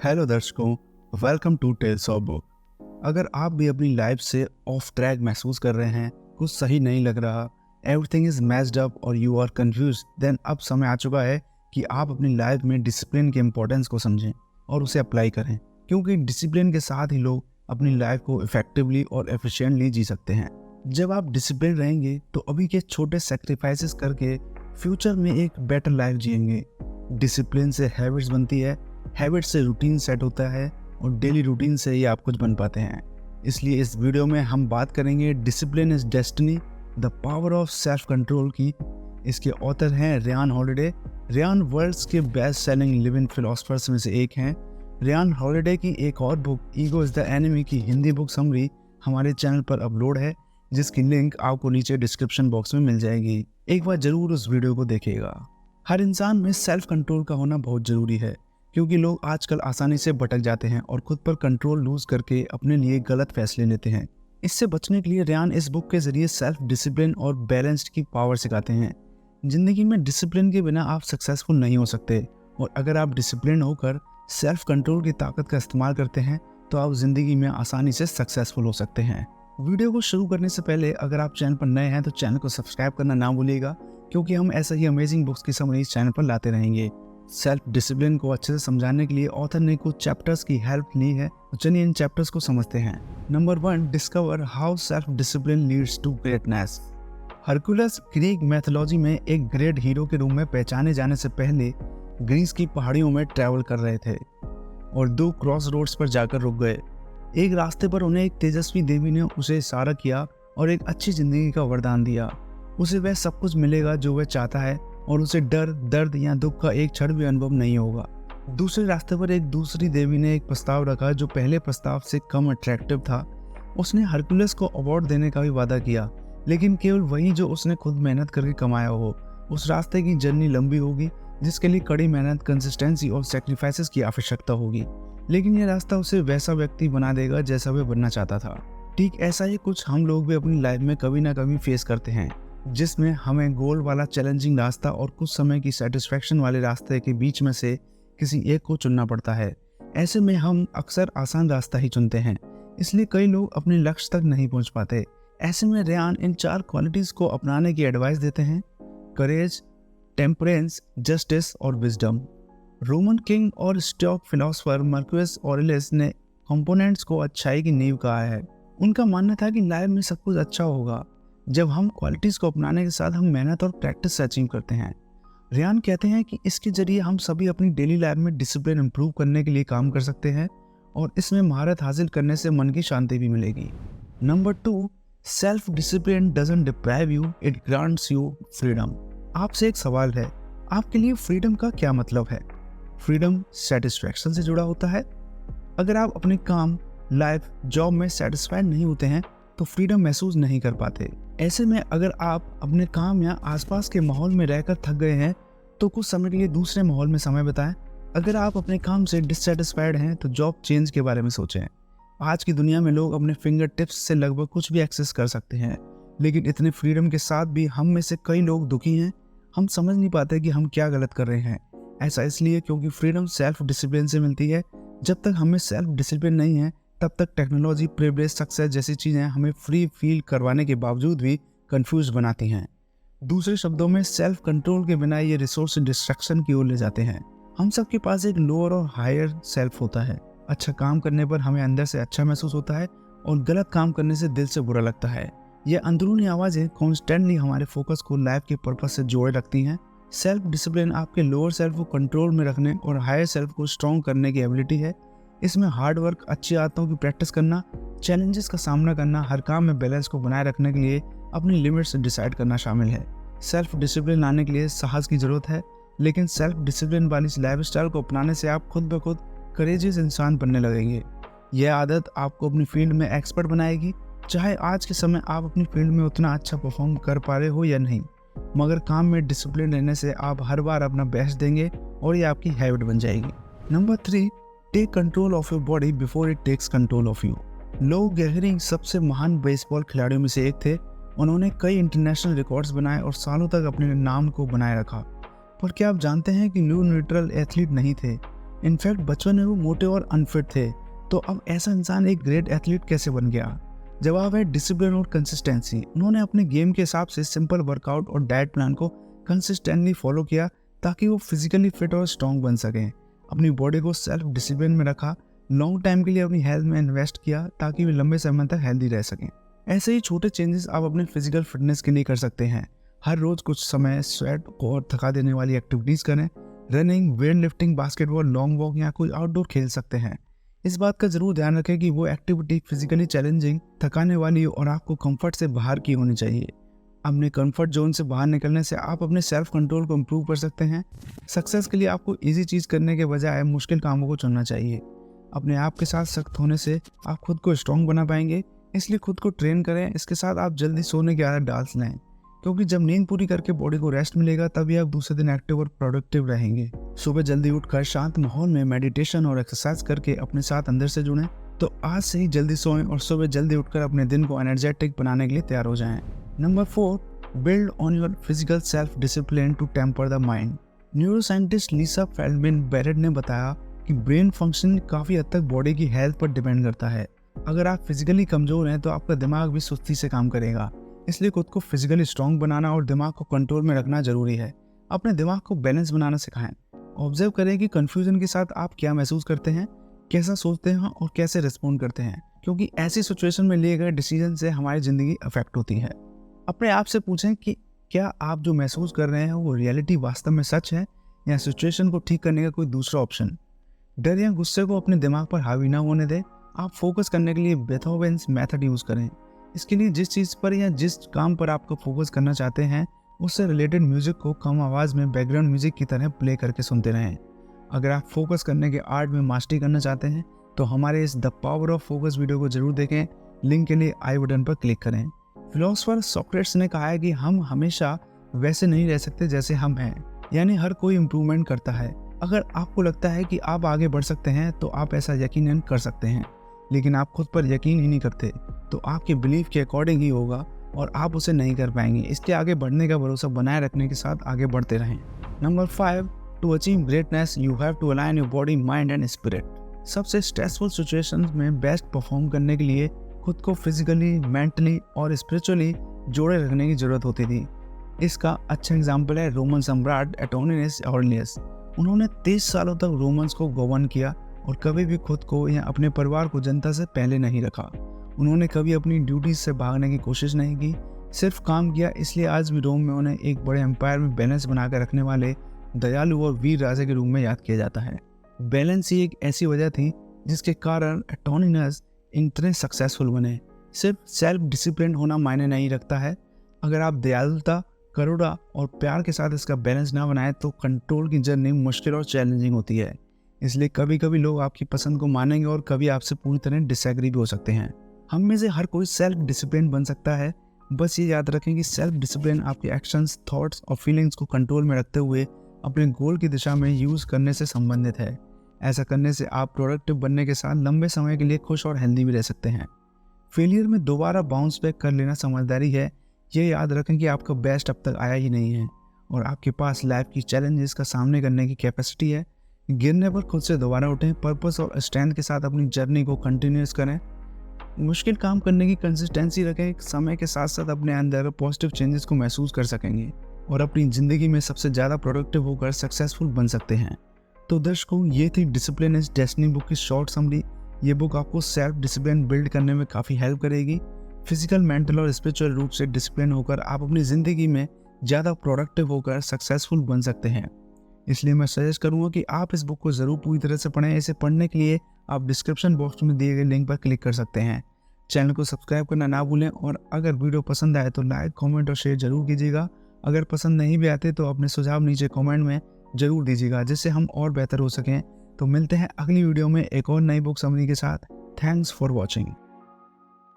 Hello दर्शकों, welcome to tales of book. अगर आप भी अपनी लाइफ से ऑफ ट्रैक महसूस कर रहे हैं, कुछ सही नहीं लग रहा, एवरीथिंग इज मैस्ड अप और यू आर कंफ्यूज, देन अब समय आ चुका है कि आप अपनी लाइफ में डिसिप्लिन के इम्पोर्टेंस को समझें और उसे अप्लाई करें, क्योंकि डिसिप्लिन के साथ ही लोग अपनी लाइफ को इफेक्टिवली और एफिशिएंटली जी सकते हैं। जब आप डिसिप्लिन रहेंगे तो अभी के छोटे सेक्रीफाइसेस करके फ्यूचर में एक बेटर लाइफ जिएंगे। डिसिप्लिन से हैबिट्स बनती है, हैबिट से रूटीन सेट होता है और डेली रूटीन से ही आप कुछ बन पाते हैं। इसलिए इस वीडियो में हम बात करेंगे discipline is destiny, the power of self control की। इसके ऑथर हैं रेयान हॉलिडे। रेयान वर्ल्ड्स के बेस्ट सेलिंग लिविंग फिलोसफर्स में से एक हैं। रेयान हॉलिडे की एक और book ego is the enemy की हिंदी बुक समरी हमारे चैनल पर अपलोड है, जिसकी लिंक आपको नीचे डिस्क्रिप्शन बॉक्स में मिल जाएगी। एक बार जरूर उस वीडियो को देखिएगा। हर इंसान में सेल्फ कंट्रोल का होना बहुत ज़रूरी है, क्योंकि लोग आजकल आसानी से भटक जाते हैं और खुद पर कंट्रोल लूज करके अपने लिए गलत फैसले लेते हैं। इससे बचने के लिए रेयान इस बुक के जरिए सेल्फ डिसिप्लिन और बैलेंस्ड की पावर सिखाते हैं। जिंदगी में डिसिप्लिन के बिना आप सक्सेसफुल नहीं हो सकते, और अगर आप डिसिप्लिन होकर सेल्फ कंट्रोल की ताकत का इस्तेमाल करते हैं तो आप जिंदगी में आसानी से सक्सेसफुल हो सकते हैं। वीडियो को शुरू करने से पहले अगर आप चैनल पर नए हैं तो चैनल को सब्सक्राइब करना ना भूलिएगा, क्योंकि हम ऐसा ही अमेजिंग बुक्स की समरी इस चैनल पर लाते रहेंगे। सेल्फ डिसिप्लिन को अच्छे से समझाने के लिए ऑथर ने कुछ चैप्टर्स की हेल्प ली है, तो चलिए इन चैप्टर्स को समझते हैं। Number 1, discover how self discipline leads to greatness. Hercules Greek mythology में एक ग्रेट हीरो के रूप में पहचाने जाने से पहले ग्रीस की पहाड़ियों में ट्रैवल कर रहे थे और 2 क्रॉस रोड्स पर जाकर रुक गए। एक रास्ते पर उन्हें एक तेजस्वी देवी ने उसे इशारा किया और एक अच्छी जिंदगी का वरदान दिया। उसे वह सब कुछ मिलेगा जो वह चाहता है और उसे डर, दर्द या दुख का एक क्षण भी अनुभव नहीं होगा। दूसरे रास्ते पर एक दूसरी देवी ने एक प्रस्ताव रखा जो पहले प्रस्ताव से कम अट्रैक्टिव था। उसने हरकुलस को अवार्ड देने का भी वादा किया, लेकिन केवल वही जो उसने खुद मेहनत करके कमाया हो। उस रास्ते की जर्नी लंबी होगी, जिसके लिए कड़ी मेहनत, कंसिस्टेंसी और सेक्रीफाइसेस की आवश्यकता होगी, लेकिन यह रास्ता उसे वैसा व्यक्ति बना देगा जैसा वह बनना चाहता था। ठीक ऐसा ही कुछ हम लोग भी अपनी लाइफ में कभी ना कभी फेस करते हैं, जिसमें हमें गोल वाला चैलेंजिंग रास्ता और कुछ समय की सेटिस्फैक्शन वाले रास्ते के बीच में से किसी एक को चुनना पड़ता है। ऐसे में हम अक्सर आसान रास्ता ही चुनते हैं, इसलिए कई लोग अपने लक्ष्य तक नहीं पहुंच पाते। ऐसे में रेयान इन 4 क्वालिटीज को अपनाने की एडवाइस देते हैं: करेज, टेम्परेंस, जस्टिस और विजडम। रोमन किंग और स्टॉक फिलोसोफर मार्क्वेस ऑरेलियस ने कंपोनेंट्स को अच्छाई की नींव कहा है। उनका मानना था कि लाइफ में सब कुछ अच्छा होगा जब हम क्वालिटीज को अपनाने के साथ हम मेहनत और प्रैक्टिस से अचीव करते हैं। रेयान कहते हैं कि इसके जरिए हम सभी अपनी डेली लाइफ में डिसिप्लिन इंप्रूव करने के लिए काम कर सकते हैं, और इसमें महारत हासिल करने से मन की शांति भी मिलेगी। Number 2, self discipline doesn't deprive you, it grants you freedom. आपसे एक सवाल है, आपके लिए फ्रीडम का क्या मतलब है? फ्रीडम सेटिस्फैक्शन से जुड़ा होता है। अगर आप अपने काम, लाइफ, जॉब में सेटिस्फाइड नहीं होते हैं तो फ्रीडम महसूस नहीं कर पाते। ऐसे में अगर आप अपने काम या आसपास के माहौल में रहकर थक गए हैं तो कुछ समय के लिए दूसरे माहौल में समय बिताएं। अगर आप अपने काम से डिससेटिस्फाइड हैं तो जॉब चेंज के बारे में सोचें। आज की दुनिया में लोग अपने फिंगर टिप्स से लगभग कुछ भी एक्सेस कर सकते हैं, लेकिन इतने फ्रीडम के साथ भी हम में से कई लोग दुखी हैं। हम समझ नहीं पाते कि हम क्या गलत कर रहे हैं। ऐसा इसलिए क्योंकि फ्रीडम सेल्फ डिसिप्लिन से मिलती है। जब तक हमें सेल्फ डिसिप्लिन नहीं है तब तक टेक्नोलॉजी, प्रिविलेज, सक्सेस जैसी चीज़ें हमें फ्री फील करवाने के बावजूद भी कंफ्यूज बनाती हैं। दूसरे शब्दों में, सेल्फ कंट्रोल के बिना ये रिसोर्स डिस्ट्रक्शन की ओर ले जाते हैं। हम सबके पास एक लोअर और हायर सेल्फ होता है। अच्छा काम करने पर हमें अंदर से अच्छा महसूस होता है और गलत काम करने से दिल से बुरा लगता है। यह अंदरूनी आवाज़ें कॉन्स्टेंटली हमारे फोकस को लाइफ के पर्पस से जोड़े रखती हैं। सेल्फ डिसिप्लिन आपके लोअर सेल्फ को कंट्रोल में रखने और हायर सेल्फ को स्ट्रॉन्ग करने की एबिलिटी है। इसमें हार्ड वर्क, अच्छी आदतों की प्रैक्टिस करना, चैलेंजेस का सामना करना, हर काम में बैलेंस को बनाए रखने के लिए अपनी लिमिट्स डिसाइड करना शामिल है। सेल्फ डिसिप्लिन लाने के लिए साहस की जरूरत है, लेकिन सेल्फ डिसिप्लिन वाली लाइफस्टाइल को अपनाने से आप खुद ब खुद करेजियस इंसान बनने लगेंगे। यह आदत आपको अपनी फील्ड में एक्सपर्ट बनाएगी, चाहे आज के समय आप अपनी फील्ड में उतना अच्छा परफॉर्म कर पा रहे हो या नहीं। मगर काम में डिसिप्लिन रहने से आप हर बार अपना बेस्ट देंगे और ये आपकी हैबिट बन जाएगी। Number 3, take control of your body before it takes control of you. Lou Gehrig सबसे महान बेसबॉल खिलाड़ियों में से एक थे। उन्होंने कई इंटरनेशनल रिकॉर्ड्स बनाए और सालों तक अपने नाम को बनाए रखा। पर क्या आप जानते हैं कि लो न्यूट्रल एथलीट नहीं थे? इनफैक्ट बचपन में वो मोटे और अनफिट थे, तो अब ऐसा इंसान एक ग्रेट एथलीट कैसे बन गया? जवाब है डिसिप्लिन और कंसिस्टेंसी। उन्होंने अपने गेम के हिसाब से सिंपल वर्कआउट और डाइट प्लान को कंसिस्टेंटली फॉलो किया ताकि वो फिजिकली फिट और स्ट्रॉन्ग बन सकें। अपनी बॉडी को सेल्फ डिसिप्लिन में रखा, लॉन्ग टाइम के लिए अपनी हेल्थ में इन्वेस्ट किया ताकि वे लंबे समय तक हेल्दी रह सकें। ऐसे ही छोटे चेंजेस आप अपने फिजिकल फिटनेस के लिए कर सकते हैं। हर रोज कुछ समय स्वेट और थका देने वाली एक्टिविटीज करें। Running, weight lifting, basketball, long walk या कोई आउटडोर खेल सकते हैं। इस बात का जरूर ध्यान रखें कि वो एक्टिविटी फिजिकली चैलेंजिंग, थकाने वाली और आपको कंफर्ट से बाहर की होनी चाहिए। अपने कंफर्ट जोन से बाहर निकलने से आप अपने सेल्फ कंट्रोल को इम्प्रूव कर सकते हैं। सक्सेस के लिए आपको इजी चीज़ करने के बजाय मुश्किल कामों को चुनना चाहिए। अपने आप के साथ सख्त होने से आप खुद को स्ट्रॉन्ग बना पाएंगे, इसलिए खुद को ट्रेन करें। इसके साथ आप जल्दी सोने की आदत डाल लें, क्योंकि जब नींद पूरी करके बॉडी को रेस्ट मिलेगा तभी आप दूसरे दिन एक्टिव और प्रोडक्टिव रहेंगे। सुबह जल्दी उठकर शांत माहौल में मेडिटेशन और एक्सरसाइज करके अपने साथ अंदर से जुड़ें। तो आज से ही जल्दी सोएं और सुबह जल्दी उठकर अपने दिन को एनर्जेटिक बनाने के लिए तैयार हो जाएं। Number 4, build on your physical self discipline to temper the mind. Neuroscientist Lisa Feldman Barrett ने बताया कि ब्रेन फंक्शन काफ़ी हद तक बॉडी की हेल्थ पर डिपेंड करता है। अगर आप फिजिकली कमज़ोर हैं तो आपका दिमाग भी सुस्ती से काम करेगा। इसलिए खुद को फिजिकली स्ट्रॉन्ग बनाना और दिमाग को कंट्रोल में रखना जरूरी है। अपने दिमाग को बैलेंस बनाना सिखाएं। ऑब्जर्व करें कि कंफ्यूजन के साथ आप क्या महसूस करते हैं, कैसा सोचते हैं और कैसे रिस्पॉन्ड करते हैं, क्योंकि ऐसी सिचुएशन में लिए गए डिसीजन से हमारी ज़िंदगी अफेक्ट होती है। अपने आप से पूछें कि क्या आप जो महसूस कर रहे हैं वो रियलिटी वास्तव में सच है या सिचुएशन को ठीक करने का कोई दूसरा ऑप्शन। डर या गुस्से को अपने दिमाग पर हावी ना होने दें। आप फोकस करने के लिए बेथोवेन्स मेथड यूज़ करें। इसके लिए जिस चीज़ पर या जिस काम पर आपको फोकस करना चाहते हैं उससे रिलेटेड म्यूजिक को कम आवाज़ में बैकग्राउंड म्यूजिक की तरह प्ले करके सुनते रहें। अगर आप फोकस करने के आर्ट में मास्टरी करना चाहते हैं तो हमारे इस the power of focus video को जरूर देखें। लिंक के लिए आई बटन पर क्लिक करें। फिलोसोफर सोक्रेटिस ने कहा है कि हम हमेशा वैसे नहीं रह सकते जैसे हम हैं, यानी हर कोई इम्प्रूवमेंट करता है। अगर आपको लगता है कि आप आगे बढ़ सकते हैं तो आप ऐसा यकीनन कर सकते हैं, लेकिन आप खुद पर यकीन ही नहीं करते तो आपके बिलीफ के अकॉर्डिंग ही होगा और आप उसे नहीं कर पाएंगे। इसलिए आगे बढ़ने का भरोसा बनाए रखने के साथ आगे बढ़ते रहें। Number 5, to achieve greatness you have to align your body, mind and spirit. सबसे स्ट्रेसफुल सिचुएशंस में बेस्ट परफॉर्म करने के लिए खुद को फिजिकली, मेंटली और स्पिरिचुअली जोड़े रखने की जरूरत होती थी। इसका अच्छा एग्जाम्पल है रोमन सम्राट एंटोनियस ऑर्लियस। उन्होंने 23 सालों तक रोमन्स को गवर्न किया और कभी भी खुद को या अपने परिवार को जनता से पहले नहीं रखा। उन्होंने कभी अपनी ड्यूटीज से भागने की कोशिश नहीं की, सिर्फ काम किया। इसलिए आज भी रोम में उन्हें एक बड़े एम्पायर में बैलेंस बनाकर रखने वाले दयालु और वीर राजा के रूप में याद किया जाता है। बैलेंस ही एक ऐसी वजह थी जिसके कारण एंटोनियस इतने सक्सेसफुल बने। सिर्फ सेल्फ डिसिप्लिन होना मायने नहीं रखता है। अगर आप दयालुता, करुणा और प्यार के साथ इसका बैलेंस ना बनाए तो कंट्रोल की जर्नी मुश्किल और चैलेंजिंग होती है। इसलिए कभी कभी लोग आपकी पसंद को मानेंगे और कभी आपसे पूरी तरह डिसएग्री भी हो सकते हैं। हम में से हर कोई सेल्फ डिसिप्लिन बन सकता है। बस ये याद रखें कि सेल्फ डिसिप्लिन आपके एक्शंस, थॉट्स और फीलिंग्स को कंट्रोल में रखते हुए अपने गोल की दिशा में यूज़ करने से संबंधित है। ऐसा करने से आप प्रोडक्टिव बनने के साथ लंबे समय के लिए खुश और हेल्दी भी रह सकते हैं। फेलियर में दोबारा बाउंस बैक कर लेना समझदारी है। ये याद रखें कि आपका बेस्ट अब तक आया ही नहीं है और आपके पास लाइफ की चैलेंजेस का सामने करने की कैपेसिटी है। गिरने पर खुद से दोबारा उठें, पर्पस और स्ट्रेंथ के साथ अपनी जर्नी को कंटिन्यूस करें। मुश्किल काम करने की कंसिस्टेंसी रखें। समय के साथ साथ अपने अंदर पॉजिटिव चेंजेस को महसूस कर सकेंगे और अपनी ज़िंदगी में सबसे ज़्यादा प्रोडक्टिव होकर सक्सेसफुल बन सकते हैं। तो दर्शकों, ये थी डिसिप्लिन इज डेस्टिनी बुक की शॉर्ट समरी। ये बुक आपको सेल्फ डिसिप्लिन बिल्ड करने में काफ़ी हेल्प करेगी। फिजिकल, मेंटल और स्पिरिचुअल रूप से डिसिप्लिन होकर आप अपनी ज़िंदगी में ज़्यादा प्रोडक्टिव होकर सक्सेसफुल बन सकते हैं। इसलिए मैं सजेस्ट करूँगा कि आप इस बुक को ज़रूर पूरी तरह से पढ़ें। इसे पढ़ने के लिए आप डिस्क्रिप्शन बॉक्स में दिए गए लिंक पर क्लिक कर सकते हैं। चैनल को सब्सक्राइब करना ना भूलें और अगर वीडियो पसंद आए तो लाइक, कमेंट और शेयर जरूर कीजिएगा। अगर पसंद नहीं भी आते तो अपने सुझाव नीचे कमेंट में जरूर दीजिएगा, जिससे हम और बेहतर हो सकें। तो मिलते हैं अगली वीडियो में एक और नई बुक समरी के साथ। Thanks for watching.